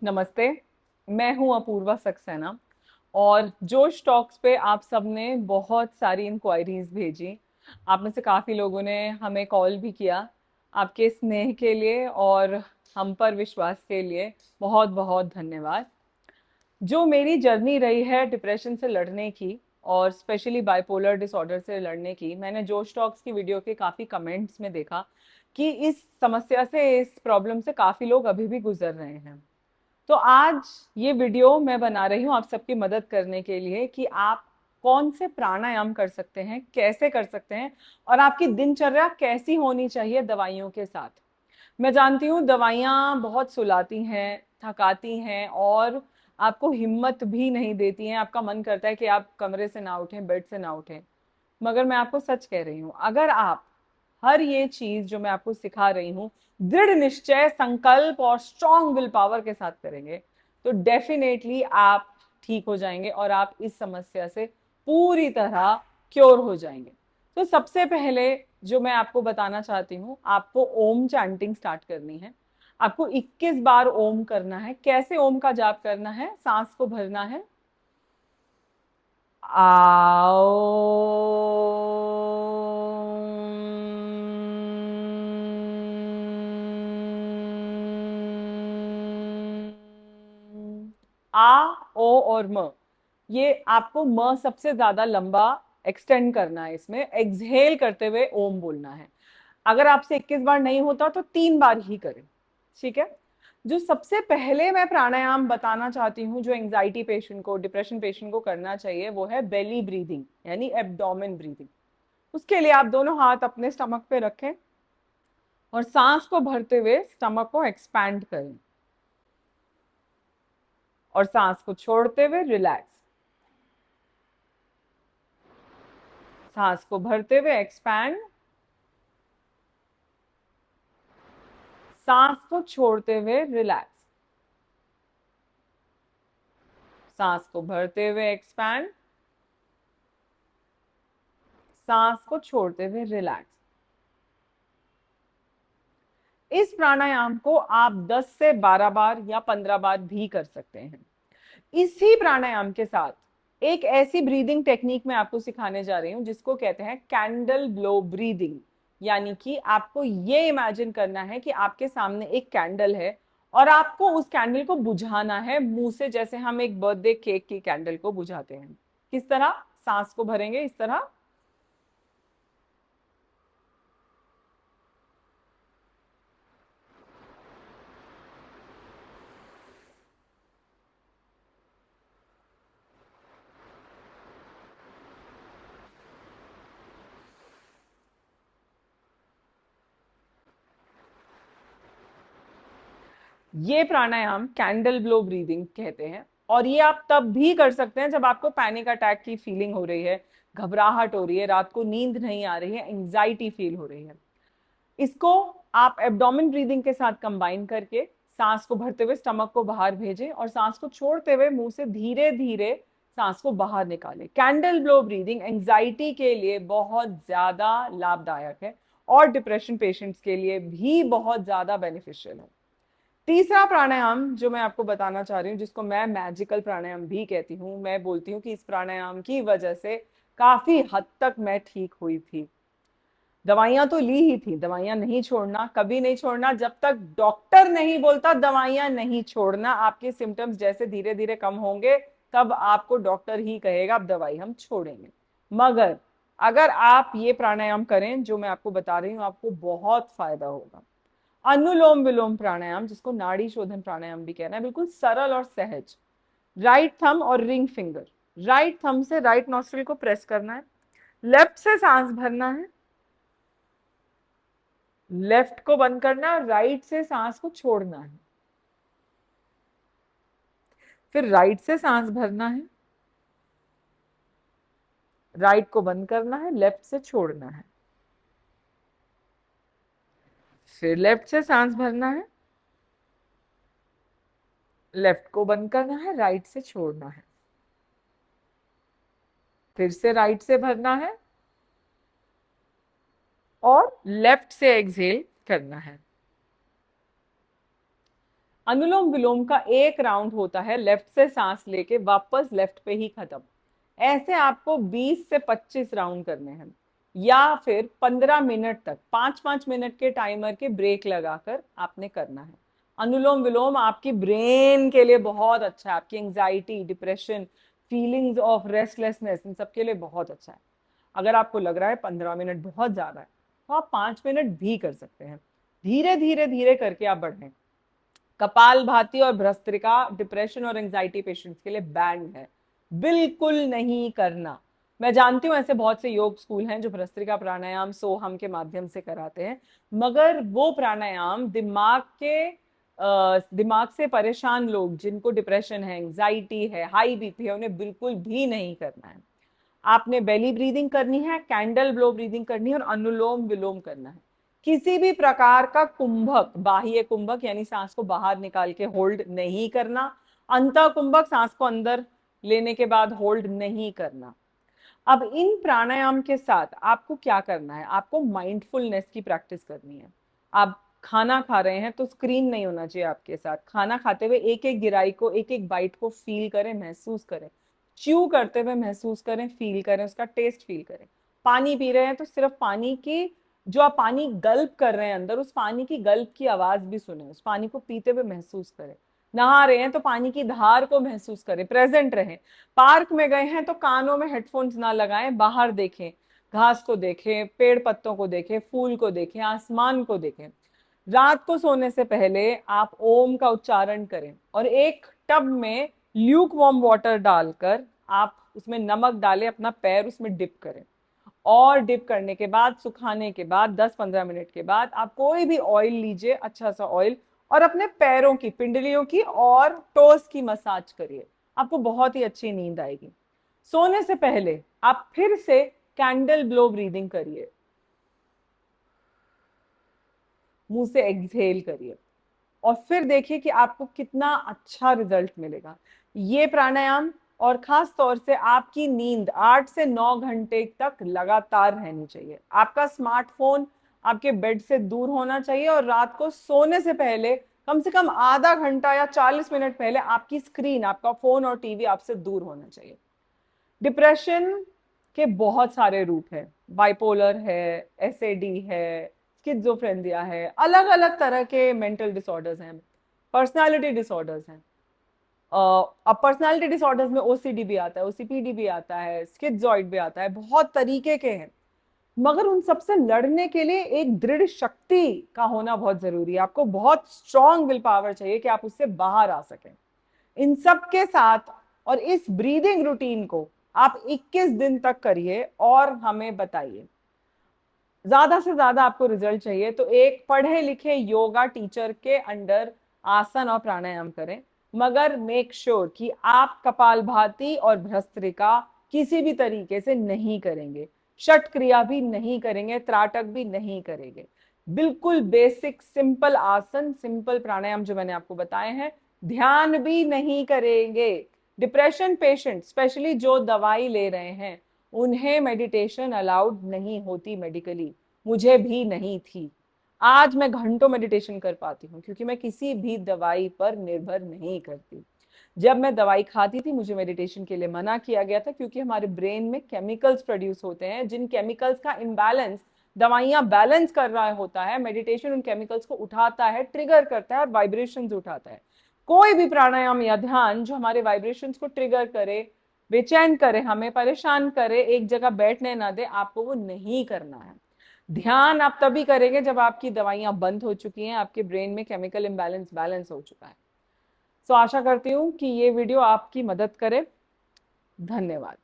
नमस्ते। मैं हूं अपूर्वा सक्सेना और जोश टॉक्स पे आप सबने बहुत सारी इंक्वायरीज भेजी। आप में से काफ़ी लोगों ने हमें कॉल भी किया। आपके स्नेह के लिए और हम पर विश्वास के लिए बहुत बहुत धन्यवाद। जो मेरी जर्नी रही है डिप्रेशन से लड़ने की और स्पेशली बाइपोलर डिसऑर्डर से लड़ने की, मैंने जोश टॉक्स की वीडियो के काफ़ी कमेंट्स में देखा कि इस समस्या से, इस प्रॉब्लम से काफ़ी लोग अभी भी गुजर रहे हैं। तो आज ये वीडियो मैं बना रही हूँ आप सबकी मदद करने के लिए कि आप कौन से प्राणायाम कर सकते हैं, कैसे कर सकते हैं और आपकी दिनचर्या कैसी होनी चाहिए दवाइयों के साथ। मैं जानती हूँ दवाइयाँ बहुत सुलाती हैं, थकाती हैं और आपको हिम्मत भी नहीं देती हैं। आपका मन करता है कि आप कमरे से ना उठें, बेड से ना उठें। मगर मैं आपको सच कह रही हूँ, अगर आप हर ये चीज जो मैं आपको सिखा रही हूँ दृढ़ निश्चय, संकल्प और स्ट्रॉन्ग विल पावर के साथ करेंगे तो डेफिनेटली आप ठीक हो जाएंगे और आप इस समस्या से पूरी तरह क्योर हो जाएंगे। तो सबसे पहले जो मैं आपको बताना चाहती हूँ, आपको ओम चैंटिंग स्टार्ट करनी है। आपको 21 बार ओम करना है। कैसे ओम का जाप करना है? सांस को भरना है, आओ, आ, ओ और म। ये आपको म सबसे ज्यादा लंबा एक्सटेंड करना है। इसमें एक्सहेल करते हुए ओम बोलना है। अगर आपसे 21 बार नहीं होता तो 3 बार ही करें। ठीक है। जो सबसे पहले मैं प्राणायाम बताना चाहती हूँ जो एंजाइटी पेशेंट को, डिप्रेशन पेशेंट को करना चाहिए, वो है बेली ब्रीदिंग यानी एब्डोमेन ब्रीदिंग। उसके लिए आप दोनों हाथ अपने स्टमक पे रखें और सांस को भरते हुए स्टमक को एक्सपैंड करें और सांस को छोड़ते हुए रिलैक्स। सांस को भरते हुए एक्सपैंड, सांस को छोड़ते हुए रिलैक्स। सांस को भरते हुए एक्सपैंड, सांस को छोड़ते हुए रिलैक्स। इस प्राणायाम को आप 10 से 12 बार या 15 बार भी कर सकते हैं। इसी प्राणायाम के साथ एक ऐसी ब्रीदिंग टेक्निक मैं आपको सिखाने जा रही हूं जिसको कहते हैं कैंडल ब्लो ब्रीदिंग। यानी कि आपको ये इमेजिन करना है कि आपके सामने एक कैंडल है और आपको उस कैंडल को बुझाना है मुंह से, जैसे हम एक बर्थडे केक की कैंडल को बुझाते हैं। किस तरह? सांस को भरेंगे इस तरह, ये प्राणायाम कैंडल ब्लो ब्रीदिंग कहते हैं। और ये आप तब भी कर सकते हैं जब आपको पैनिक अटैक की फीलिंग हो रही है, घबराहट हो रही है, रात को नींद नहीं आ रही है, एंजाइटी फील हो रही है। इसको आप एब्डोमेन ब्रीदिंग के साथ कंबाइन करके सांस को भरते हुए स्टमक को बाहर भेजें और सांस को छोड़ते हुए मुंह से धीरे धीरे सांस को बाहर निकालें। कैंडल ब्लो ब्रीदिंग एंजाइटी के लिए बहुत ज्यादा लाभदायक है और डिप्रेशन पेशेंट्स के लिए भी बहुत ज्यादा बेनिफिशियल है। तीसरा प्राणायाम जो मैं आपको बताना चाह रही हूँ, जिसको मैं मैजिकल प्राणायाम भी कहती हूँ, मैं बोलती हूँ कि इस प्राणायाम की वजह से काफी हद तक मैं ठीक हुई थी। दवाइयां तो ली ही थी, दवाइयां नहीं छोड़ना, कभी नहीं छोड़ना। जब तक डॉक्टर नहीं बोलता दवाइयां नहीं छोड़ना। आपके सिम्टम्स जैसे धीरे धीरे कम होंगे तब आपको डॉक्टर ही कहेगा अब दवाई हम छोड़ेंगे। मगर अगर आप ये प्राणायाम करें जो मैं आपको बता रही हूँ, आपको बहुत फायदा होगा। अनुलोम विलोम प्राणायाम, जिसको नाड़ी शोधन प्राणायाम भी कहना है, बिल्कुल सरल और सहज। राइट थंब और रिंग फिंगर, राइट थंब से राइट नॉस्ट्रिल को प्रेस करना है, लेफ्ट से सांस भरना है, लेफ्ट को बंद करना है, राइट से सांस को छोड़ना है। फिर राइट से सांस भरना है, राइट को बंद करना है, लेफ्ट से छोड़ना है। फिर लेफ्ट से सांस भरना है, लेफ्ट को बंद करना है, राइट से छोड़ना है। फिर से राइट से भरना है और लेफ्ट से एक्सहेल करना है। अनुलोम विलोम का एक राउंड होता है लेफ्ट से सांस लेके वापस लेफ्ट पे ही खत्म। ऐसे आपको 20 से 25 राउंड करने हैं, या फिर 15 मिनट तक 5-5 मिनट के टाइमर के ब्रेक लगाकर आपने करना है। अनुलोम विलोम आपकी ब्रेन के लिए बहुत अच्छा है, आपकी anxiety, depression, feelings of restlessness, इन सब के लिए बहुत अच्छा है। अगर आपको लग रहा है 15 मिनट बहुत ज्यादा है, तो आप 5 मिनट भी कर सकते हैं। धीरे धीरे धीरे करके आप बढ़ें। कपाल भाती और भस्त्रिका डिप्रेशन और एंजाइटी पेशेंट्स के लिए बैंड है, बिल्कुल नहीं करना। मैं जानती हूँ ऐसे बहुत से योग स्कूल हैं जो भस्त्रिका प्राणायाम सोहम के माध्यम से कराते हैं, मगर वो प्राणायाम दिमाग से परेशान लोग जिनको डिप्रेशन है, एंजाइटी है, हाई बीपी है, उन्हें बिल्कुल भी नहीं करना है। आपने बेली ब्रीदिंग करनी है, कैंडल ब्लो ब्रीदिंग करनी है और अनुलोम विलोम करना है। किसी भी प्रकार का कुंभक, बाह्य कुंभक यानी सांस को बाहर निकाल के होल्ड नहीं करना, अंतः कुंभक सांस को अंदर लेने के बाद होल्ड नहीं करना। अब इन प्राणायाम के साथ आपको क्या करना है, आपको माइंडफुलनेस की प्रैक्टिस करनी है। आप खाना खा रहे हैं तो स्क्रीन नहीं होना चाहिए आपके साथ। खाना खाते हुए एक एक गिराई को, एक एक बाइट को फील करें, महसूस करें। च्यू करते हुए महसूस करें, फील करें, उसका टेस्ट फील करें। पानी पी रहे हैं तो सिर्फ पानी की, जो आप पानी गल्प कर रहे हैं अंदर, उस पानी की गल्प की आवाज भी सुने, उस पानी को पीते हुए महसूस करें। नहा रहे हैं तो पानी की धार को महसूस करें, प्रेजेंट रहें। पार्क में गए हैं तो कानों में हेडफोन्स ना लगाएं, बाहर देखें, घास को देखें, पेड़ पत्तों को देखें, फूल को देखें, आसमान को देखें। रात को सोने से पहले आप ओम का उच्चारण करें और एक टब में ल्यूक वार्म वाटर डालकर आप उसमें नमक डालें, अपना पैर उसमें डिप करें और डिप करने के बाद, सुखाने के बाद 10-15 मिनट के बाद आप कोई भी ऑयल लीजिए, अच्छा सा ऑयल, और अपने पैरों की, पिंडलियों की और टोस की मसाज करिए। आपको बहुत ही अच्छी नींद आएगी। सोने से पहले आप फिर से कैंडल ब्लो ब्रीदिंग करिए, मुंह से एक्सहेल करिए और फिर देखिए कि आपको कितना अच्छा रिजल्ट मिलेगा। ये प्राणायाम और खास तौर से आपकी नींद 8 से 9 घंटे तक लगातार रहनी चाहिए। आपका स्मार्टफोन आपके बेड से दूर होना चाहिए और रात को सोने से पहले कम से कम आधा घंटा या 40 मिनट पहले आपकी स्क्रीन, आपका फोन और टीवी आपसे दूर होना चाहिए। डिप्रेशन के बहुत सारे रूप हैं, बाइपोलर है, एसएडी है, स्किज़ोफ्रेनिया है, अलग अलग तरह के मेंटल डिसऑर्डर्स हैं, पर्सनालिटी डिसऑर्डर्स हैं। अब पर्सनालिटी डिसऑर्डर्स में ओसीडी भी आता है, ओसीपीडी भी आता है, स्किज़ॉइड भी आता है, बहुत तरीके के हैं। मगर उन सबसे लड़ने के लिए एक दृढ़ शक्ति का होना बहुत जरूरी है। आपको बहुत स्ट्रॉन्ग विल पावर चाहिए कि आप उससे बाहर आ सकें। इन सब के साथ और इस ब्रीदिंग रूटीन को आप 21 दिन तक करिए और हमें बताइए। ज्यादा से ज्यादा आपको रिजल्ट चाहिए तो एक पढ़े लिखे योगा टीचर के अंडर आसन और प्राणायाम करें, मगर मेक श्योर कि आप कपालभाति और भस्त्रिका किसी भी तरीके से नहीं करेंगे, षट क्रिया भी नहीं करेंगे, त्राटक भी नहीं करेंगे। बिल्कुल बेसिक सिंपल आसन, सिंपल प्राणायाम जो मैंने आपको बताए हैं, ध्यान भी नहीं करेंगे। डिप्रेशन पेशेंट स्पेशली जो दवाई ले रहे हैं, उन्हें मेडिटेशन अलाउड नहीं होती मेडिकली, मुझे भी नहीं थी। आज मैं घंटों मेडिटेशन कर पाती हूँ क्योंकि मैं किसी भी दवाई पर निर्भर नहीं करती। जब मैं दवाई खाती थी मुझे मेडिटेशन के लिए मना किया गया था, क्योंकि हमारे ब्रेन में केमिकल्स प्रोड्यूस होते हैं, जिन केमिकल्स का इम्बैलेंस दवाइयां बैलेंस कर रहा होता है, मेडिटेशन उन केमिकल्स को उठाता है, ट्रिगर करता है और वाइब्रेशंस उठाता है। कोई भी प्राणायाम या ध्यान जो हमारे वाइब्रेशंस को ट्रिगर करे, बेचैन करे, हमें परेशान करे, एक जगह बैठने ना दे, आपको वो नहीं करना है। ध्यान आप तभी करेंगे जब आपकी दवाइयां बंद हो चुकी हैं, आपके ब्रेन में केमिकल इम्बैलेंस बैलेंस हो चुका है। तो आशा करती हूँ कि ये वीडियो आपकी मदद करे। धन्यवाद।